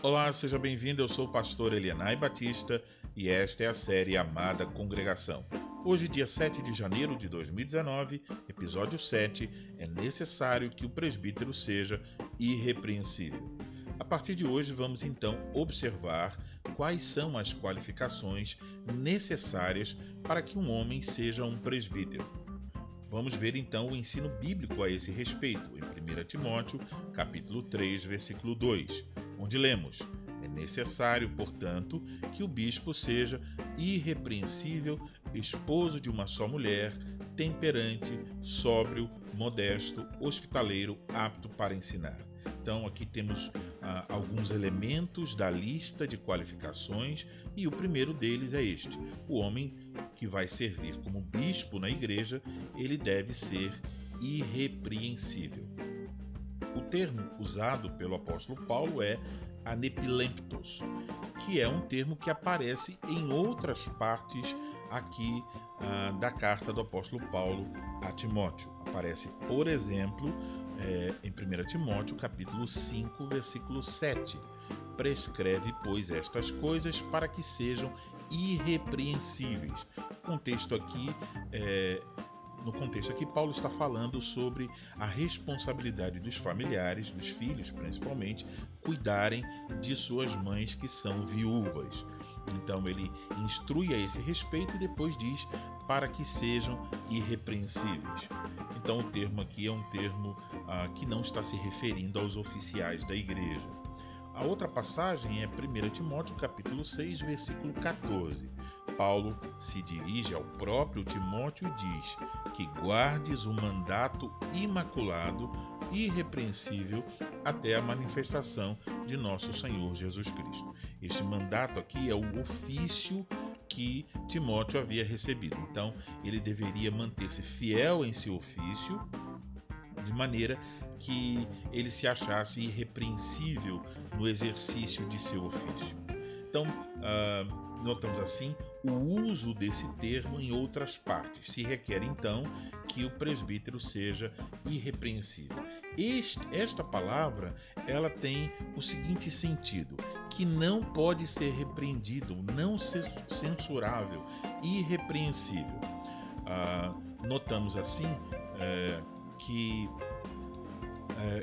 Olá, seja bem-vindo. Eu sou o pastor Elianai Batista e esta é a série Amada Congregação. Hoje, dia 7 de janeiro de 2019, episódio 7, é necessário que o presbítero seja irrepreensível. A partir de hoje, vamos então observar quais são as qualificações necessárias para que um homem seja um presbítero. Vamos ver então o ensino bíblico a esse respeito, em 1 Timóteo, capítulo 3, versículo 2, onde lemos: é necessário, portanto, que o bispo seja irrepreensível, esposo de uma só mulher, temperante, sóbrio, modesto, hospitaleiro, apto para ensinar. Então aqui temos alguns elementos da lista de qualificações e o primeiro deles é este: o homem que vai servir como bispo na igreja, ele deve ser irrepreensível. O termo usado pelo apóstolo Paulo é anepilenctos, que é um termo que aparece em outras partes aqui da carta do apóstolo Paulo a Timóteo. Aparece, por exemplo, em 1 Timóteo, capítulo 5, versículo 7. Prescreve, pois, estas coisas para que sejam irrepreensíveis. No contexto aqui, Paulo está falando sobre a responsabilidade dos familiares, dos filhos principalmente, cuidarem de suas mães que são viúvas. Então ele instrui a esse respeito e depois diz para que sejam irrepreensíveis. Então o termo aqui é um termo que não está se referindo aos oficiais da igreja. A outra passagem é 1 Timóteo capítulo 6, versículo 14. Paulo se dirige ao próprio Timóteo e diz que guardes o mandato imaculado, irrepreensível, até a manifestação de nosso Senhor Jesus Cristo. Este mandato aqui é o ofício que Timóteo havia recebido. Então, ele deveria manter-se fiel em seu ofício, de maneira que ele se achasse irrepreensível no exercício de seu ofício. Então, notamos assim o uso desse termo em outras partes. Se requer, então, que o presbítero seja irrepreensível. Esta palavra, ela tem o seguinte sentido: que não pode ser repreendido, não ser censurável, irrepreensível. Notamos assim que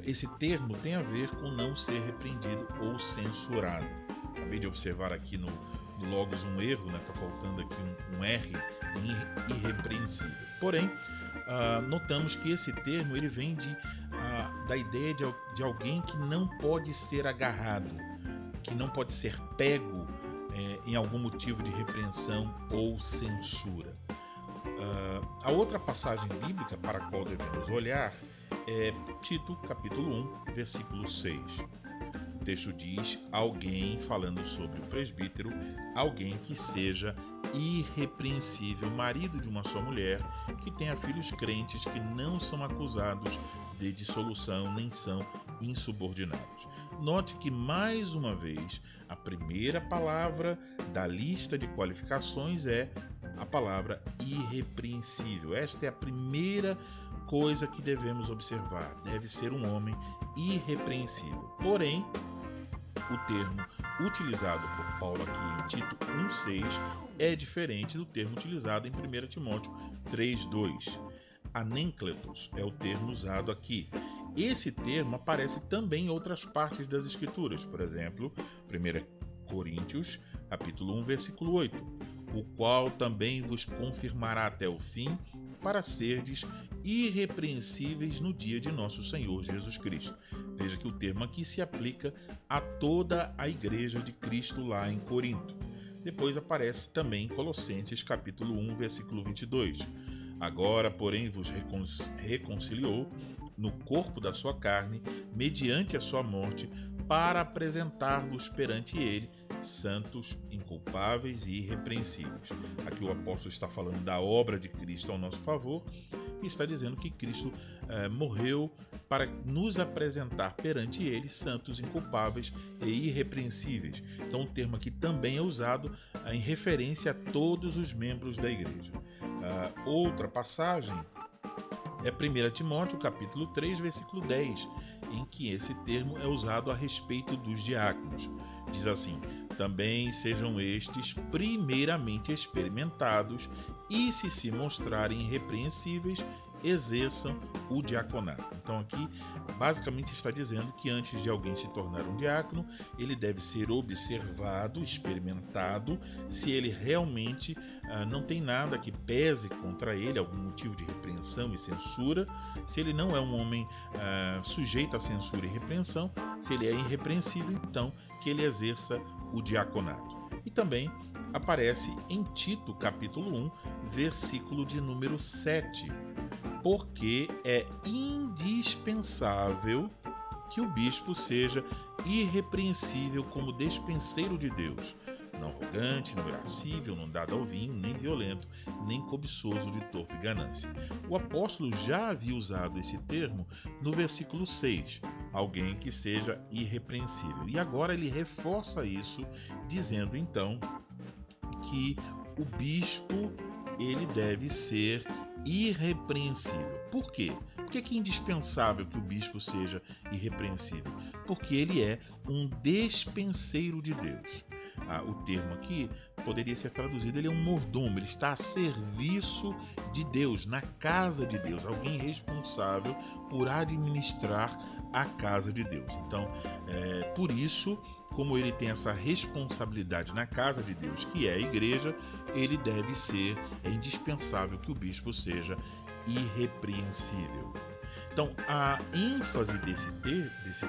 esse termo tem a ver com não ser repreendido ou censurado. Acabei de observar aqui no Logos um erro, né? Está faltando aqui um R em irrepreensível. Porém, notamos que esse termo ele vem da ideia de alguém que não pode ser agarrado, que não pode ser pego em algum motivo de repreensão ou censura. A outra passagem bíblica para a qual devemos olhar é Tito, capítulo 1, versículo 6. O texto diz: alguém, falando sobre o presbítero, alguém que seja irrepreensível, marido de uma só mulher, que tenha filhos crentes, que não são acusados de dissolução, nem são insubordinados. Note que, mais uma vez, a primeira palavra da lista de qualificações é a palavra irrepreensível. Esta é a primeira coisa que devemos observar. Deve ser um homem irrepreensível. Porém, o termo utilizado por Paulo aqui em Tito 1,6 é diferente do termo utilizado em 1 Timóteo 3,2. Anencletos é o termo usado aqui. Esse termo aparece também em outras partes das Escrituras, por exemplo, 1 Coríntios, capítulo 1, versículo 8, o qual também vos confirmará até o fim, para serdes irrepreensíveis no dia de nosso Senhor Jesus Cristo. Veja que o termo aqui se aplica a toda a igreja de Cristo lá em Corinto. Depois aparece também em Colossenses capítulo 1, versículo 22. Agora, porém, vos reconciliou no corpo da sua carne, mediante a sua morte, para apresentar-vos perante ele santos, inculpáveis e irrepreensíveis. Aqui o apóstolo está falando da obra de Cristo ao nosso favor e está dizendo que Cristo morreu para nos apresentar perante ele santos, inculpáveis e irrepreensíveis. Então o termo aqui também é usado em referência a todos os membros da igreja. Outra passagem é 1 Timóteo capítulo 3, versículo 10, em que esse termo é usado a respeito dos diáconos. Diz assim: também sejam estes primeiramente experimentados e, se mostrarem irrepreensíveis, exerçam o diaconato. Então aqui basicamente está dizendo que antes de alguém se tornar um diácono, ele deve ser observado, experimentado, se ele realmente não tem nada que pese contra ele, algum motivo de repreensão e censura, se ele não é um homem sujeito a censura e repreensão, se ele é irrepreensível, então que ele exerça o diaconato. E também aparece em Tito, capítulo 1, versículo de número 7, porque é indispensável que o bispo seja irrepreensível como despenseiro de Deus, não arrogante, não irascível, não dado ao vinho, nem violento, nem cobiçoso de torpe ganância. O apóstolo já havia usado esse termo no versículo 6, alguém que seja irrepreensível. E agora ele reforça isso, dizendo então que o bispo ele deve ser irrepreensível. Por quê? Por que é indispensável que o bispo seja irrepreensível? Porque ele é um despenseiro de Deus. O termo aqui poderia ser traduzido, ele é um mordomo, ele está a serviço de Deus, na casa de Deus, alguém responsável por administrar a casa de Deus. Então, por isso, como ele tem essa responsabilidade na casa de Deus, que é a igreja, ele deve ser, é indispensável que o bispo seja irrepreensível. Então, a ênfase desse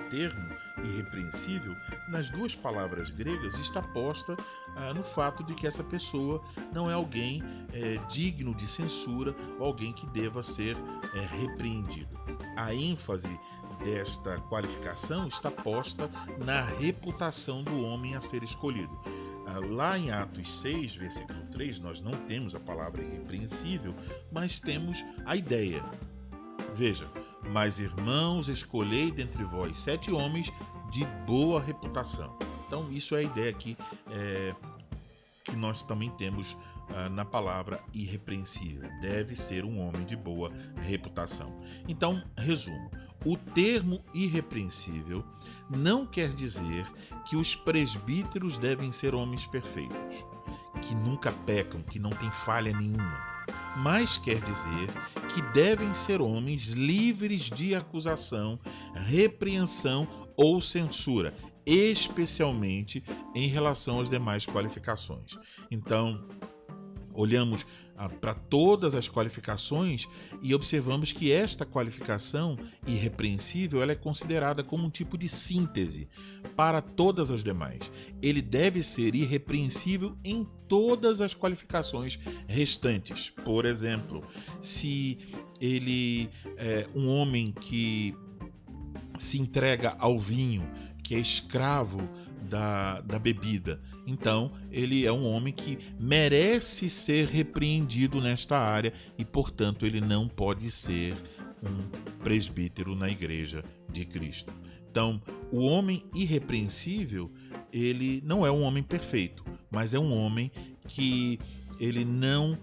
termo, irrepreensível, nas duas palavras gregas, está posta no fato de que essa pessoa não é alguém digno de censura ou alguém que deva ser repreendido. A ênfase desta qualificação está posta na reputação do homem a ser escolhido. Lá em Atos 6, versículo 3, nós não temos a palavra irrepreensível, mas temos a ideia. Veja: mas irmãos, escolhei dentre vós 7 homens de boa reputação. Então isso é a ideia aqui que nós também temos na palavra irrepreensível. Deve ser um homem de boa reputação. Então, resumo: o termo irrepreensível não quer dizer que os presbíteros devem ser homens perfeitos, que nunca pecam, que não têm falha nenhuma, mas quer dizer que devem ser homens livres de acusação, repreensão ou censura, especialmente em relação às demais qualificações. Então, olhamos para todas as qualificações e observamos que esta qualificação irrepreensível ela é considerada como um tipo de síntese para todas as demais. Ele deve ser irrepreensível em todas as qualificações restantes. Por exemplo, se ele é um homem que se entrega ao vinho, que é escravo da bebida, então ele é um homem que merece ser repreendido nesta área e, portanto, ele não pode ser um presbítero na igreja de Cristo. Então, o homem irrepreensível, ele não é um homem perfeito, mas é um homem que ele não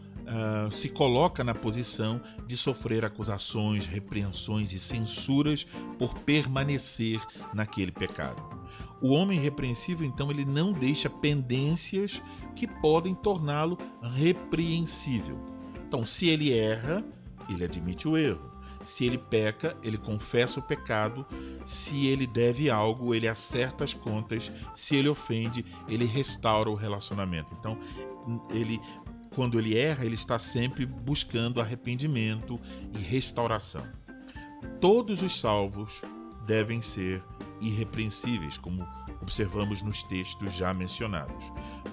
se coloca na posição de sofrer acusações, repreensões e censuras por permanecer naquele pecado. O homem irrepreensível, então, ele não deixa pendências que podem torná-lo repreensível. Então, se ele erra, ele admite o erro. Se ele peca, ele confessa o pecado. Se ele deve algo, ele acerta as contas. Se ele ofende, ele restaura o relacionamento. Então, quando ele erra, ele está sempre buscando arrependimento e restauração. Todos os salvos devem ser irrepreensíveis, como observamos nos textos já mencionados.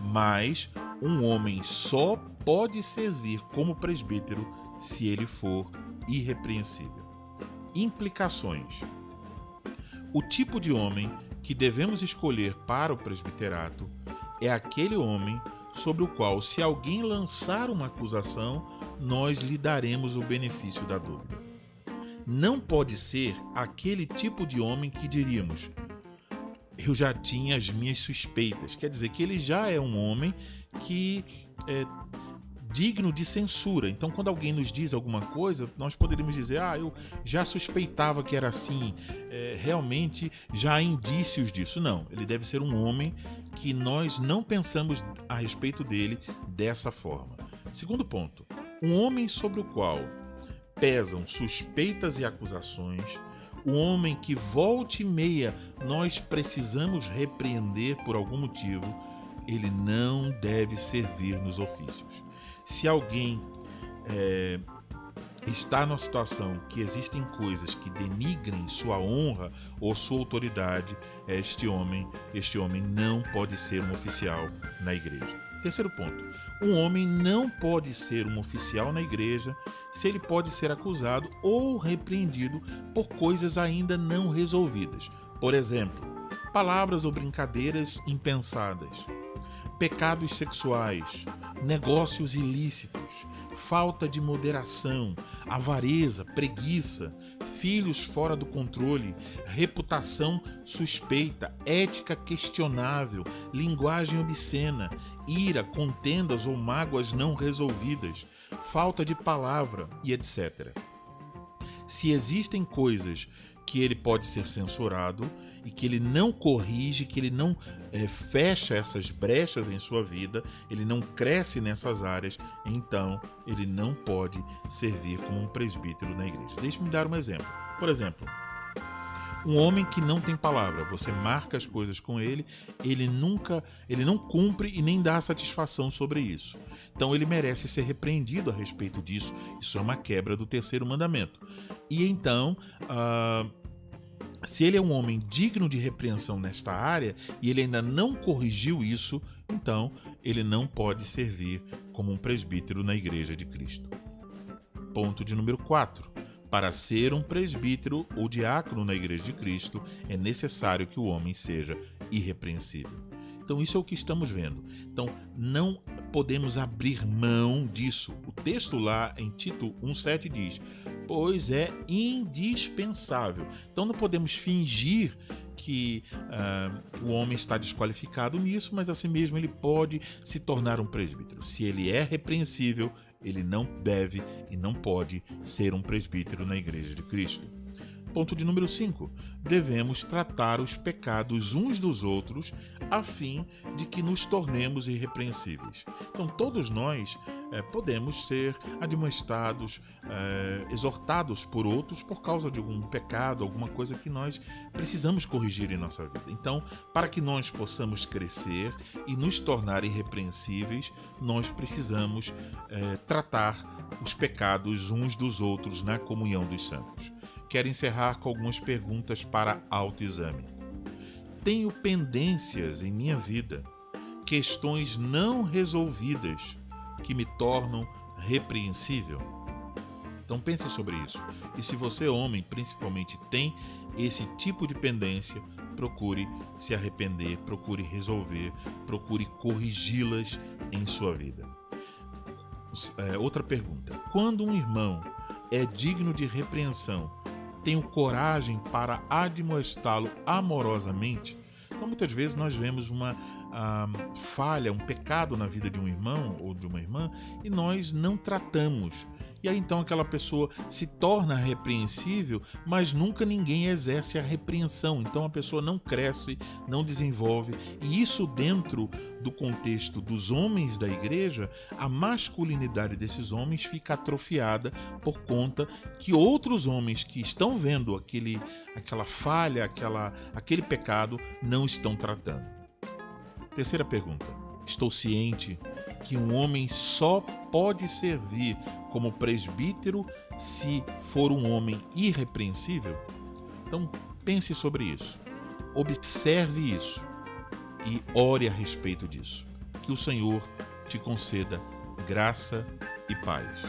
Mas um homem só pode servir como presbítero se ele for irrepreensível. Implicações: o tipo de homem que devemos escolher para o presbiterato é aquele homem sobre o qual, se alguém lançar uma acusação, nós lhe daremos o benefício da dúvida. Não pode ser aquele tipo de homem que diríamos: eu já tinha as minhas suspeitas. Quer dizer que ele já é um homem que digno de censura. Então, quando alguém nos diz alguma coisa, nós poderíamos dizer: eu já suspeitava que era assim, realmente já há indícios disso. Não, ele deve ser um homem que nós não pensamos a respeito dele dessa forma. Segundo ponto, um homem sobre o qual pesam suspeitas e acusações, o homem que volta e meia nós precisamos repreender por algum motivo, ele não deve servir nos ofícios. Se alguém está numa situação que existem coisas que denigrem sua honra ou sua autoridade, este homem não pode ser um oficial na igreja. Terceiro ponto, um homem não pode ser um oficial na igreja se ele pode ser acusado ou repreendido por coisas ainda não resolvidas. Por exemplo, palavras ou brincadeiras impensadas, pecados sexuais, negócios ilícitos, falta de moderação, avareza, preguiça, filhos fora do controle, reputação suspeita, ética questionável, linguagem obscena, ira, contendas ou mágoas não resolvidas, falta de palavra e etc. Se existem coisas que ele pode ser censurado e que ele não corrige, que ele não fecha essas brechas em sua vida, ele não cresce nessas áreas, então ele não pode servir como um presbítero na igreja. Deixe-me dar um exemplo. Por exemplo, um homem que não tem palavra, você marca as coisas com ele, ele não cumpre e nem dá satisfação sobre isso. Então ele merece ser repreendido a respeito disso. Isso é uma quebra do terceiro mandamento. E então, se ele é um homem digno de repreensão nesta área e ele ainda não corrigiu isso, então ele não pode servir como um presbítero na Igreja de Cristo. Ponto de número 4. Para ser um presbítero ou diácono na Igreja de Cristo, é necessário que o homem seja irrepreensível. Então isso é o que estamos vendo. Então não podemos abrir mão disso. O texto lá em Tito 1,7 diz: pois é indispensável. Então não podemos fingir que o homem está desqualificado nisso, mas assim mesmo ele pode se tornar um presbítero. Se ele é repreensível, ele não deve e não pode ser um presbítero na Igreja de Cristo. Ponto de número 5. Devemos tratar os pecados uns dos outros a fim de que nos tornemos irrepreensíveis. Então todos nós podemos ser admoestados, exortados por outros por causa de algum pecado, alguma coisa que nós precisamos corrigir em nossa vida. Então, para que nós possamos crescer e nos tornar irrepreensíveis, nós precisamos tratar os pecados uns dos outros na comunhão dos santos. Quero encerrar com algumas perguntas para autoexame. Tenho pendências em minha vida, questões não resolvidas que me tornam repreensível? Então pense sobre isso. E se você, homem, principalmente, tem esse tipo de pendência, procure se arrepender, procure resolver, procure corrigi-las em sua vida. Outra pergunta. Quando um irmão é digno de repreensão, tenho coragem para admoestá-lo amorosamente? Então, muitas vezes nós vemos uma falha, um pecado na vida de um irmão ou de uma irmã e nós não tratamos. E aí então aquela pessoa se torna repreensível, mas nunca ninguém exerce a repreensão. Então a pessoa não cresce, não desenvolve. E isso dentro do contexto dos homens da igreja, a masculinidade desses homens fica atrofiada por conta que outros homens que estão vendo aquela falha, aquele pecado, não estão tratando. Terceira pergunta. Estou ciente que um homem só pode servir como presbítero se for um homem irrepreensível? Então pense sobre isso, observe isso e ore a respeito disso. Que o Senhor te conceda graça e paz.